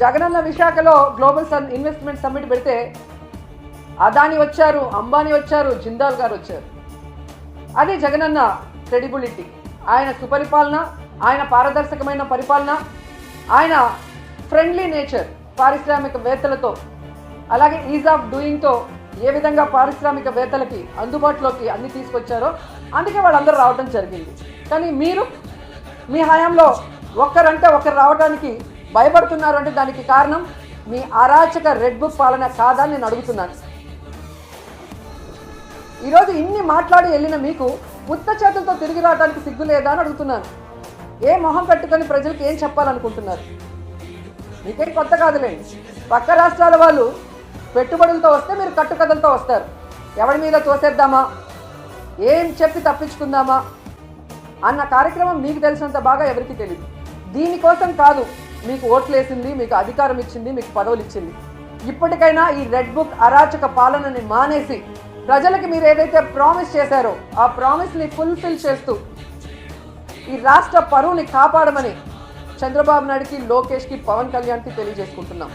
జగనన్న విశాఖలో global investment summit పెడితే అదాని వచ్చారు, అంబానీ వచ్చారు, జిందాల్ గారు వచ్చారు. అది జగనన్న క్రెడిబిలిటీ. ఆయన సుపరిపాలన, ఆయన పారదర్శకమైన పరిపాలన, ఆయన ఫ్రెండ్లీ నేచర్ పారిశ్రామికవేత్తలతో, అలాగే ఈజ్ ఆఫ్ డూయింగ్తో ఏ విధంగా పారిశ్రామికవేత్తలకి అందుబాటులోకి అన్ని తీసుకొచ్చారో అందుకే వాళ్ళందరూ రావడం జరిగింది. కానీ మీరు మీ హయాంలో ఒక్కరంటే ఒకరు రావడానికి భయపడుతున్నారు అంటే దానికి కారణం మీ అరాచక రెడ్ బుక్ పాలన కాదా నేను అడుగుతున్నాను. ఈరోజు ఇన్ని మాట్లాడి వెళ్ళిన మీకు ఉత్త చేతులతో తిరిగి రావడానికి సిగ్గు లేదా అని అడుగుతున్నాను. ఏ మొహం పెట్టుకొని ప్రజలకు ఏం చెప్పాలనుకుంటున్నారు? మీకేం కొత్త కాదులేండి. పక్క రాష్ట్రాల వాళ్ళు పెట్టుబడులతో వస్తే మీరు కట్టుకథలతో వస్తారు. ఎవరి మీద తోసేద్దామా, ఏం చెప్పి తప్పించుకుందామా అన్న కార్యక్రమం మీకు తెలిసినంత బాగా ఎవరికి తెలియదు. దీనికోసం కాదు మీకు ఓట్లు వేసింది, మీకు అధికారం ఇచ్చింది, మీకు పదవులు ఇచ్చింది. ఇప్పటికైనా ఈ రెడ్ బుక్ అరాచక పాలనని మానేసి ప్రజలకి మీరు ఏదైతే ప్రామిస్ చేశారో ఆ ప్రామిస్ని ఫుల్ఫిల్ చేస్తూ ఈ రాష్ట్ర పరువుని కాపాడమని చంద్రబాబు నాయుడుకి, లోకేష్కి, పవన్ కళ్యాణ్కి తెలియజేసుకుంటున్నాం.